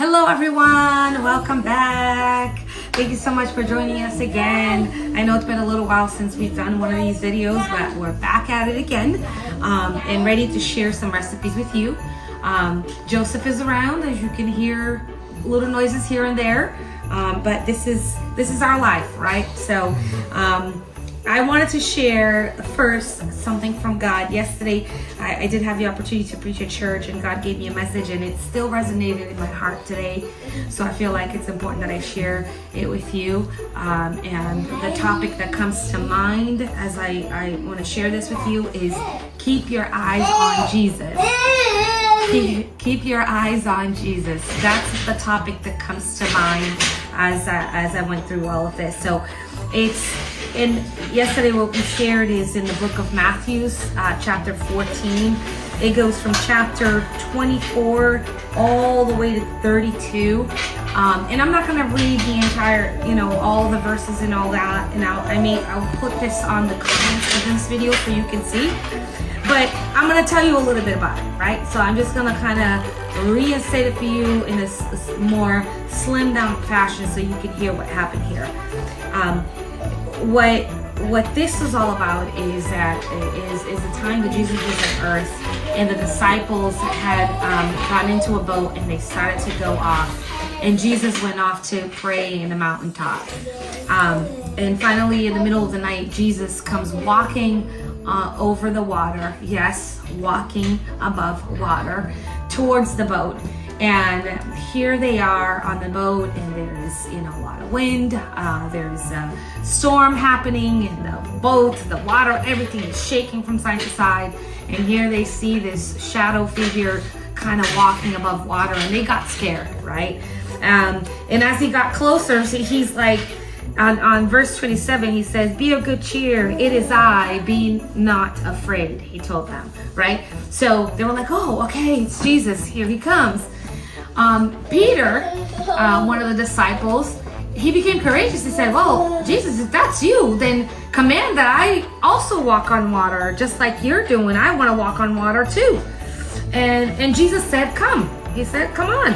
Hello everyone, welcome back. Thank you so much for joining us again. I know it's been a little while since we've done one of these videos, but we're back at it again and ready to share some recipes with you. Joseph is around, as you can hear little noises here and there, but this is our life, right? So I wanted to share first something from God. Yesterday, I did have the opportunity to preach at church, and God gave me a message, and it still resonated in my heart today. So I feel like it's important that I share it with you. And the topic that comes to mind as I want to share this with you is keep your eyes on Jesus. Keep your eyes on Jesus. That's the topic that comes to mind as I went through all of this. So yesterday what we shared is in the book of Matthew, chapter 14. It goes from chapter 24 all the way to 32. And I'm not going to read the entire, all the verses and all that. And I'll put this on the comments of this video so you can see. But I'm going to tell you a little bit about it, right? So I'm just going to kind of reinstate it for you in a more slimmed down fashion so you can hear what happened here. What this is all about is that is the time that Jesus was on earth and the disciples had gotten into a boat and they started to go off, and Jesus went off to pray in the mountaintop. And finally, in the middle of the night, Jesus comes walking over the water. Yes, walking above water towards the boat. And here they are on the boat, and there's a lot of wind. There's a storm happening in the boat, the water, everything is shaking from side to side. And here they see this shadow figure kind of walking above water, and they got scared, right? And as he got closer, he's like, on verse 27, he says, "Be of good cheer, it is I, be not afraid," he told them, right? So they were like, "Oh, okay, it's Jesus, here he comes." Peter, one of the disciples, he became courageous. He said, "Well, Jesus, if that's you, then command that I also walk on water, just like you're doing. I want to walk on water too." And Jesus said, "Come." He said, "Come on,"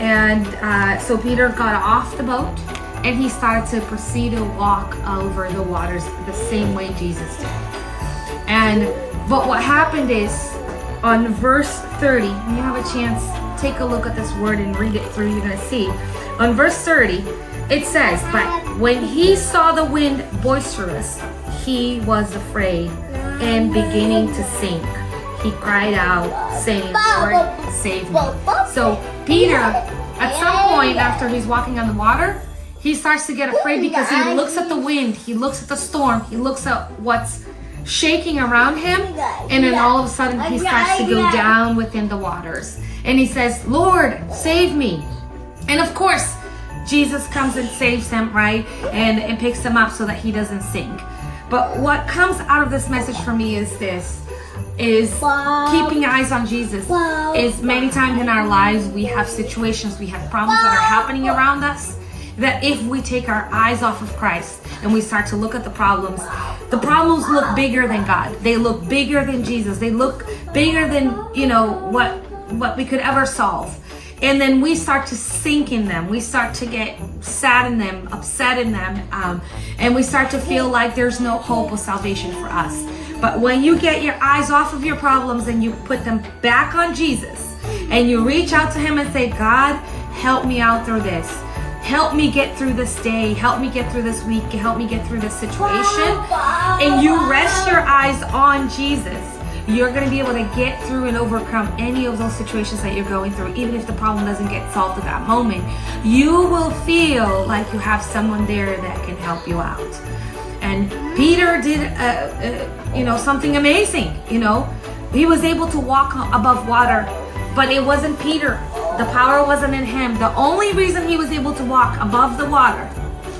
and so Peter got off the boat and he started to proceed to walk over the waters the same way Jesus did. But what happened is, on verse 30, when you have a chance, take a look at this word and read it through, you're going to see. On verse 30, it says, "But when he saw the wind boisterous, he was afraid, and beginning to sink, he cried out, saying, 'Lord, save me.'" So Peter, at some point after he's walking on the water, he starts to get afraid because he looks at the wind, he looks at the storm, he looks at what's shaking around him, and then all of a sudden he starts to go down within the waters. And he says, "Lord, save me." And of course, Jesus comes and saves him, right? And picks him up so that he doesn't sink. But what comes out of this message for me is this, is keeping eyes on Jesus. Is many times in our lives, we have situations, we have problems that are happening around us, that if we take our eyes off of Christ and we start to look at the problems look bigger than God. They look bigger than Jesus. They look bigger than, what we could ever solve. And then we start to sink in them. We start to get sad in them, upset in them, and we start to feel like there's no hope of salvation for us. But when you get your eyes off of your problems and you put them back on Jesus, and you reach out to him and say, "God, help me out through this. Help me get through this day. Help me get through this week. Help me get through this situation," and you rest your eyes on Jesus, you're going to be able to get through and overcome any of those situations that you're going through. Even if the problem doesn't get solved at that moment, you will feel like you have someone there that can help you out. And Peter did, something amazing. He was able to walk above water, but it wasn't Peter. The power wasn't in him. The only reason he was able to walk above the water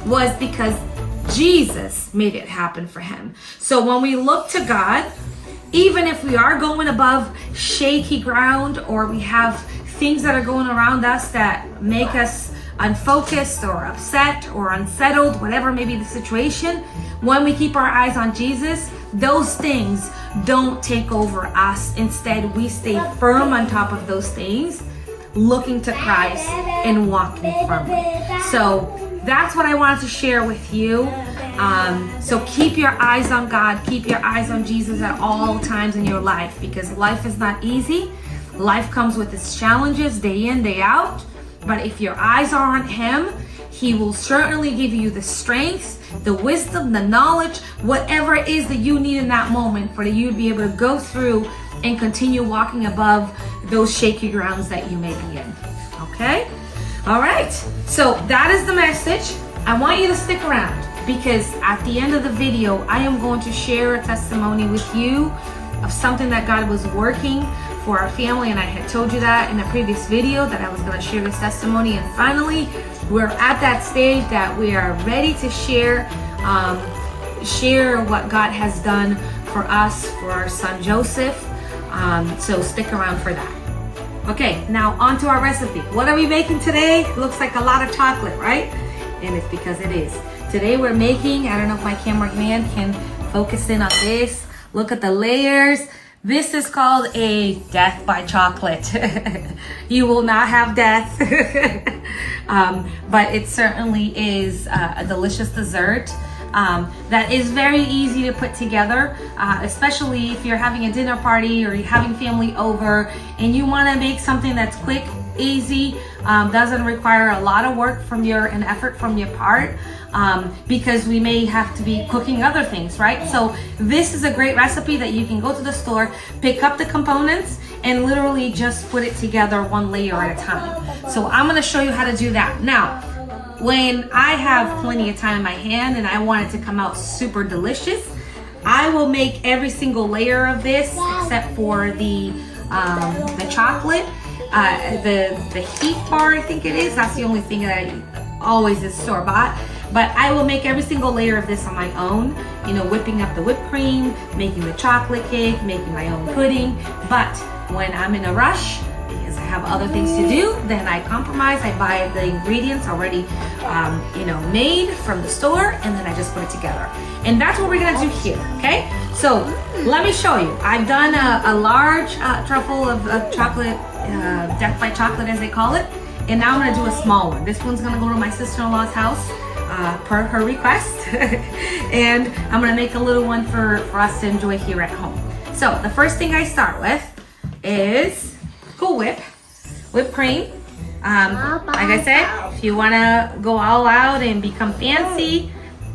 was because Jesus made it happen for him. So when we look to God, even if we are going above shaky ground, or we have things that are going around us that make us unfocused or upset or unsettled, whatever may be the situation, when we keep our eyes on Jesus, those things don't take over us. Instead, we stay firm on top of those things. looking to Christ and walking firmly. So that's what I wanted to share with you. So keep your eyes on God, keep your eyes on Jesus at all times in your life, because life is not easy. Life comes with its challenges day in, day out. But if your eyes are on Him, He will certainly give you the strength, the wisdom, the knowledge, whatever it is that you need in that moment for you to be able to go through and continue walking above those shaky grounds that you may be in. Okay? All right. So that is the message. I want you to stick around, because at the end of the video, I am going to share a testimony with you of something that God was working for our family. And I had told you that in a previous video that I was going to share this testimony. And finally, we're at that stage that we are ready to share what God has done for us, for our son Joseph. So stick around for that. Okay, now on to our recipe. What are we making today? Looks like a lot of chocolate, right? And it's because it is. Today we're making, I don't know if my cameraman can focus in on this. Look at the layers. This is called a death by chocolate. You will not have death. But it certainly is a delicious dessert that is very easy to put together, especially if you're having a dinner party or you're having family over and you want to make something that's quick, easy, doesn't require a lot of work from and effort from your part, because we may have to be cooking other things, right? So this is a great recipe that you can go to the store, pick up the components, and literally just put it together one layer at a time. So I'm going to show you how to do that. Now, when I have plenty of time in my hand and I want it to come out super delicious, I will make every single layer of this except for the chocolate. The heath bar, I think it is. That's the only thing that I always is store-bought. But I will make every single layer of this on my own, you know, whipping up the whipped cream, making the chocolate cake, making my own pudding. But when I'm in a rush, because I have other things to do, then I compromise. I buy the ingredients already, made from the store, and then I just put it together. And that's what we're gonna do here, okay? So let me show you. I've done a large truffle of chocolate, death by chocolate as they call it. And now I'm gonna do a small one. This one's gonna go to my sister-in-law's house per her request. And I'm gonna make a little one for us to enjoy here at home. So the first thing I start with is Cool Whip, whipped cream. Like I said, if you wanna go all out and become fancy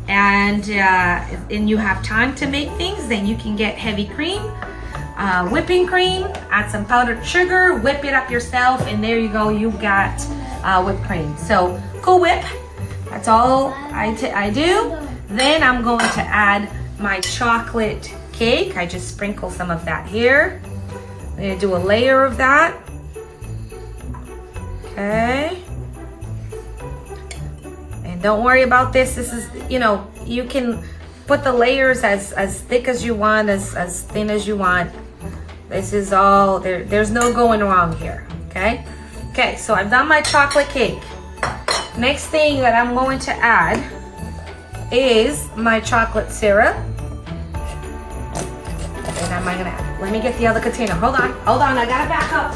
and you have time to make things, then you can get heavy cream, whipping cream, add some powdered sugar, whip it up yourself, and there you go, you got whipped cream. So Cool Whip, that's all I do. Then I'm going to add my chocolate cake. I just sprinkle some of that here. I'm gonna do a layer of that. Okay. And don't worry about this. This is, you can put the layers as thick as you want, as thin as you want. This is all, there's no going wrong here, okay? Okay, so I've done my chocolate cake. Next thing that I'm going to add is my chocolate syrup. And I'm gonna add, let me get the other container. Hold on, I gotta back up.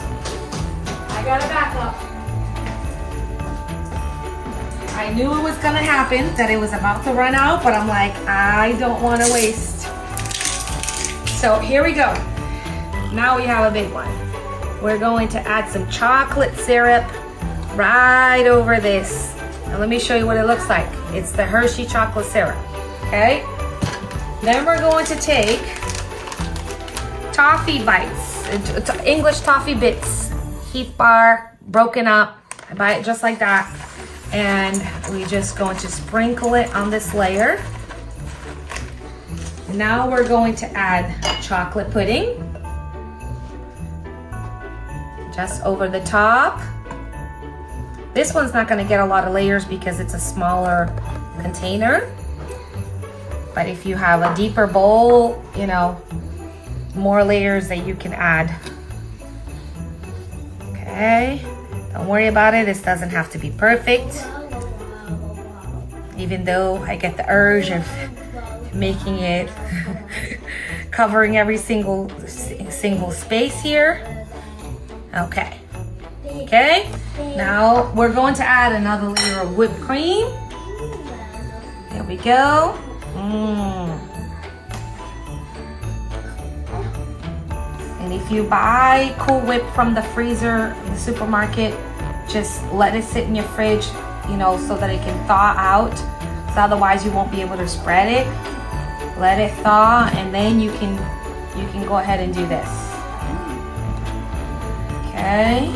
I knew it was gonna happen, that it was about to run out, but I'm like, I don't wanna waste. So here we go. Now we have a big one. We're going to add some chocolate syrup right over this. Now let me show you what it looks like. It's the Hersey chocolate syrup, okay? Then we're going to take toffee bites, English toffee bits, Heath bar, broken up. I buy it just like that. And we're just going to sprinkle it on this layer. Now we're going to add chocolate pudding. Just over the top. This one's not going to get a lot of layers because it's a smaller container. But if you have a deeper bowl, more layers that you can add. Okay, don't worry about it. This doesn't have to be perfect. Even though I get the urge of making it covering every single space here. Okay. okay? Now we're going to add another layer of whipped cream. There we go. And if you buy Cool Whip from the freezer in the supermarket, just let it sit in your fridge, you know, so that it can thaw out. So otherwise you won't be able to spread it. Let it thaw, and then you can go ahead and do this. Okay.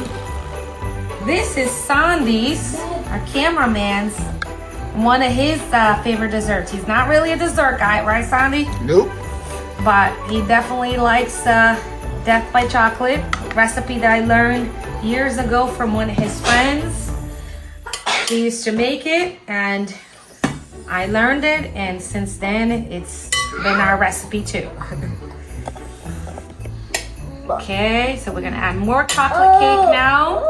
This is Sandy's, our cameraman's, one of his favorite desserts. He's not really a dessert guy, right, Sandy? Nope. But he definitely likes Death by Chocolate, recipe that I learned years ago from one of his friends. He used to make it, and I learned it, and since then it's been our recipe too. Okay, so we're gonna add more chocolate cake now.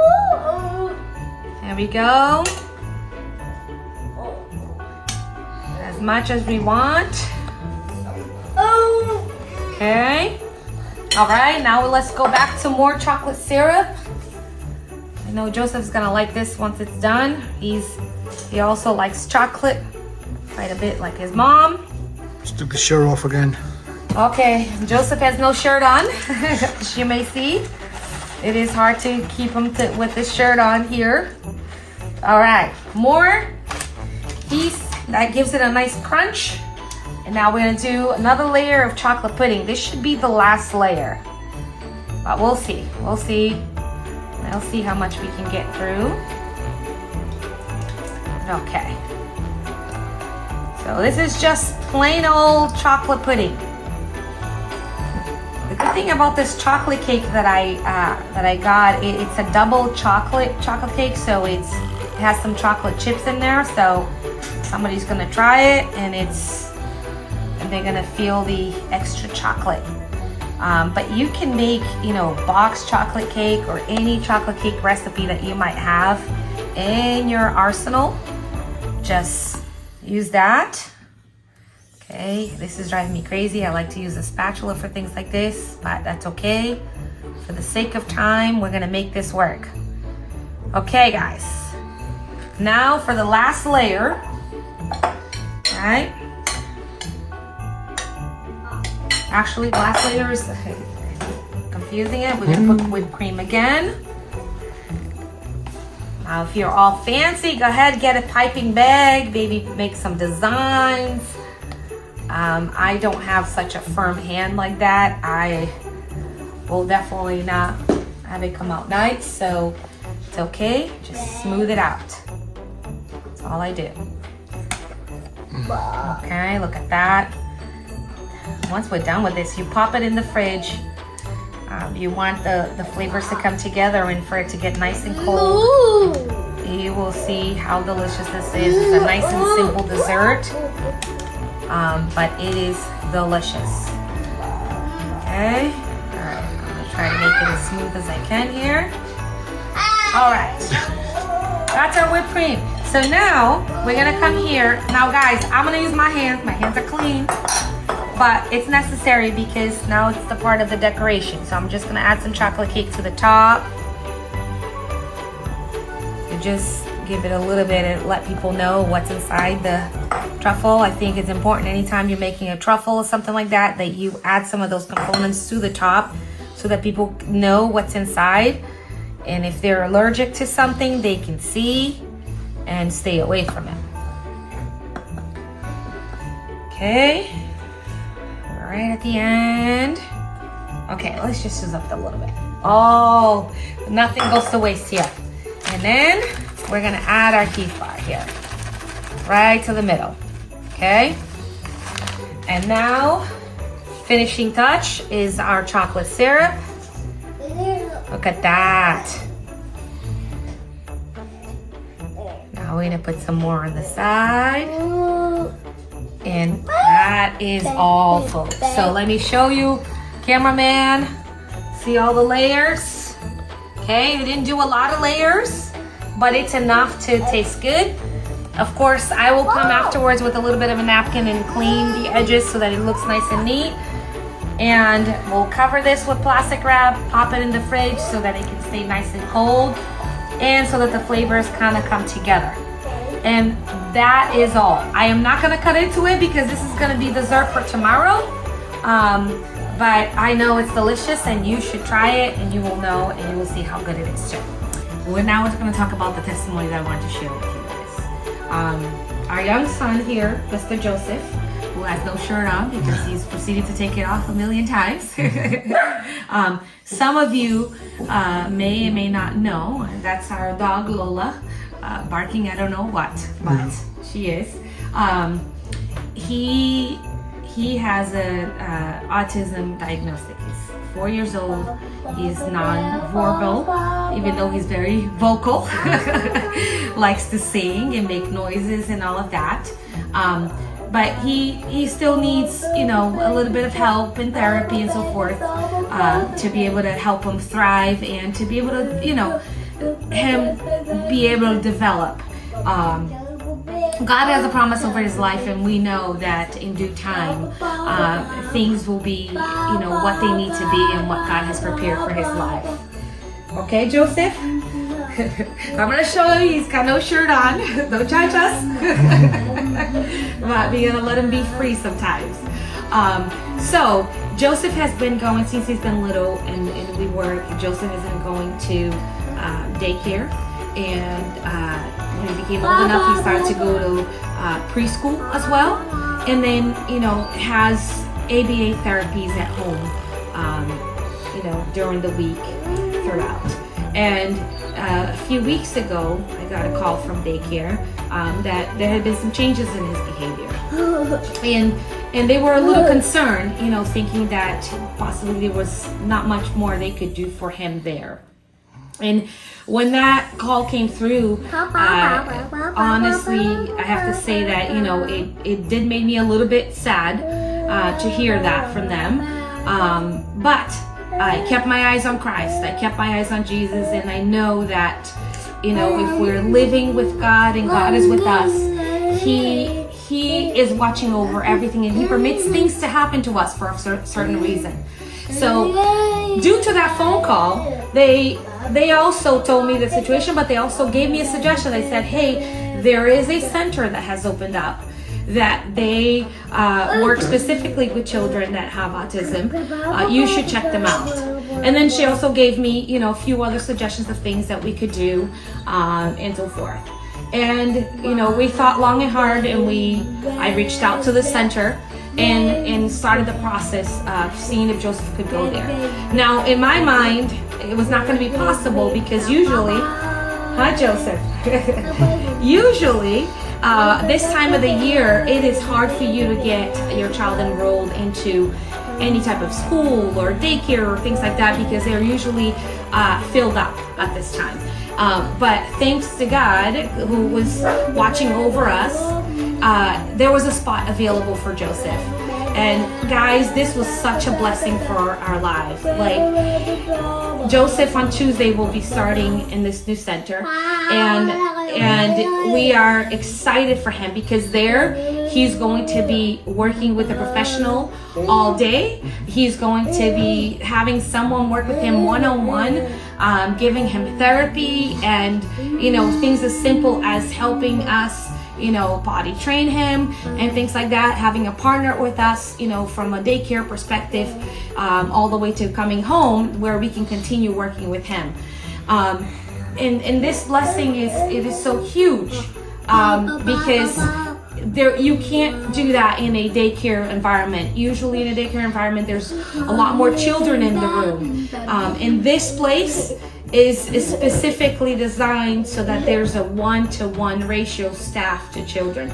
There we go. As much as we want. Okay. All right, now let's go back to more chocolate syrup. I know Joseph's gonna like this once it's done. He also likes chocolate quite a bit, like his mom. Just took the shirt off again. Okay, Joseph has no shirt on, as you may see. It is hard to keep him with the shirt on here. All right, more heath, that gives it a nice crunch. And now we're gonna do another layer of chocolate pudding. This should be the last layer, but we'll see. We'll see how much we can get through. Okay. So this is just plain old chocolate pudding. The good thing about this chocolate cake that I got, it's a double chocolate cake, so it has some chocolate chips in there. So somebody's gonna try it, and they're gonna feel the extra chocolate. But you can make, you know, box chocolate cake or any chocolate cake recipe that you might have in your arsenal. Just use that. Okay, this is driving me crazy. I like to use a spatula for things like this, but that's okay. For the sake of time, we're gonna make this work. Okay, guys. Now for the last layer, all right? Actually, the last layer is confusing it. We're gonna put whipped cream again. Now, if you're all fancy, go ahead, get a piping bag, maybe make some designs. I don't have such a firm hand like that. I will definitely not have it come out nice, so it's okay. Just smooth it out. That's all I do. Okay, look at that. Once we're done with this, you pop it in the fridge. You want the flavors to come together and for it to get nice and cold. You will see how delicious this is. It's a nice and simple dessert, but it is delicious. Okay, all right, I'm gonna try to make it as smooth as I can here. All right, that's our whipped cream. So now we're gonna come here. Now guys, I'm gonna use my hands. My hands are clean. But it's necessary because now it's the part of the decoration. So I'm just gonna add some chocolate cake to the top. You just give it a little bit and let people know what's inside the truffle. I think it's important anytime you're making a truffle or something like that, that you add some of those components to the top so that people know what's inside. And if they're allergic to something, they can see and stay away from it. Okay. Right at the end. Okay, let's just use up a little bit. Oh, nothing goes to waste here. And then we're gonna add our heath bar here, right to the middle. Okay. And now, finishing touch is our chocolate syrup. Look at that. Now we're gonna put some more on the side. And that is all, folks. So let me show you, cameraman. See all the layers? Okay, we didn't do a lot of layers, but it's enough to taste good. Of course, I will come afterwards with a little bit of a napkin and clean the edges so that it looks nice and neat. And we'll cover this with plastic wrap, pop it in the fridge so that it can stay nice and cold and so that the flavors kind of come together. And that is all. I am not going to cut into it because this is going to be dessert for tomorrow. But I know it's delicious, and you should try it, and you will know, and you will see how good it is too. Well, now we're going to talk about the testimony that I wanted to share with you guys. Our young son here, Mr. Joseph, who has no shirt on because he's proceeded to take it off a million times. Some of you may or may not know, that's our dog Lola, barking I don't know what, but she is. He has a autism diagnosis. He's 4 years old. He's non-verbal, even though he's very vocal. Likes to sing and make noises and all of that. But he still needs, you know, a little bit of help and therapy and so forth to be able to help him thrive and to be able to, you know, him be able to develop. God has a promise over his life, and we know that in due time, things will be, you know, what they need to be and what God has prepared for his life. Okay, Joseph? I'm going to show you, he's got no shirt on. Don't judge us. But we're going to let him be free sometimes. So, Joseph has been going since he's been little, and we work. Joseph has been going to daycare, and when he became old enough, he started to go to preschool as well, and then, you know, has ABA therapies at home, you know, during the week throughout. And a few weeks ago, I got a call from daycare that there had been some changes in his behavior, and they were a little concerned, you know, thinking that possibly there was not much more they could do for him there. And when that call came through, honestly, I have to say that, you know, it did make me a little bit sad to hear that from them. But I kept my eyes on Christ. I kept my eyes on Jesus. And I know that, you know, if we're living with God and God is with us, He is watching over everything, and He permits things to happen to us for a certain reason. So due to that phone call, they also told me the situation, but they also gave me a suggestion. They said, hey, there is a center that has opened up that they work specifically with children that have autism. You should check them out. And then she also gave me, you know, a few other suggestions of things that we could do and so forth. And, you know, we thought long and hard, and I reached out to the center and started the process of seeing if Joseph could go there. Now, in my mind, it was not going to be possible because usually, Joseph? Usually, this time of the year, it is hard for you to get your child enrolled into any type of school or daycare or things like that because they're usually filled up at this time. But thanks to God, who was watching over us, there was a spot available for Joseph. And guys, this was such a blessing for our lives. Like, Joseph on Tuesday will be starting in this new center, and we are excited for him because there he's going to be working with a professional all day. He's going to be having someone work with him one-on-one, giving him therapy and, you know, things as simple as helping us, you know, potty train him and things like that, having a partner with us, you know, from a daycare perspective, all the way to coming home where we can continue working with him. And this blessing is so huge because you can't do that in a daycare environment. Usually in a daycare environment, there's a lot more children in the room. In this place, is specifically designed so that there's a 1-to-1 ratio staff to children.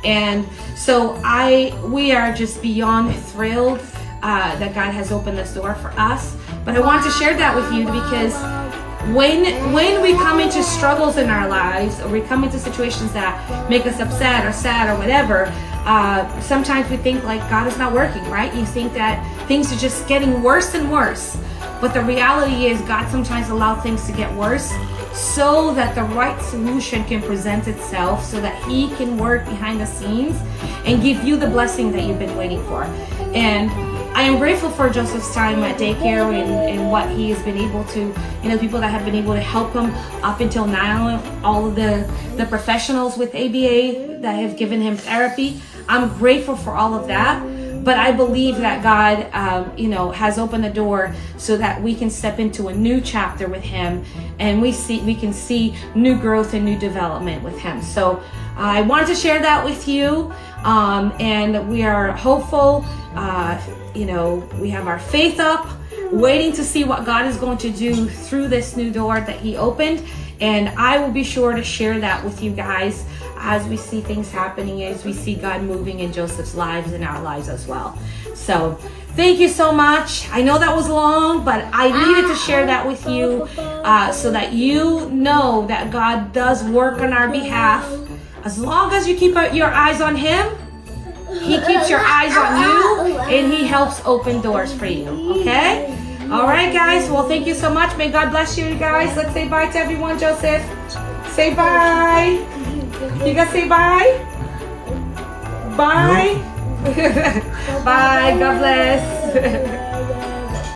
And so we are just beyond thrilled that God has opened this door for us. But I want to share that with you because when we come into struggles in our lives, or we come into situations that make us upset or sad or whatever, sometimes we think like God is not working, right? You think that things are just getting worse and worse. But the reality is God sometimes allows things to get worse so that the right solution can present itself, so that He can work behind the scenes and give you the blessing that you've been waiting for. And I am grateful for Joseph's time at daycare and what he has been able to, people that have been able to help him up until now, all of the professionals with ABA that have given him therapy. I'm grateful for all of that. But I believe that God, has opened the door so that we can step into a new chapter with him, and we can see new growth and new development with him. So I wanted to share that with you, and we are hopeful. We have our faith up, waiting to see what God is going to do through this new door that he opened. And I will be sure to share that with you guys as we see things happening, as we see God moving in Joseph's lives and our lives as well. So thank you so much. I know that was long, but I needed to share that with you so that you know that God does work on our behalf. As long as you keep your eyes on him, he keeps your eyes on you, and he helps open doors for you. Okay? All right, guys. Well, thank you so much. May God bless you guys. Let's say bye to everyone, Joseph. Say bye. You guys say bye? Bye. Bye. God bless.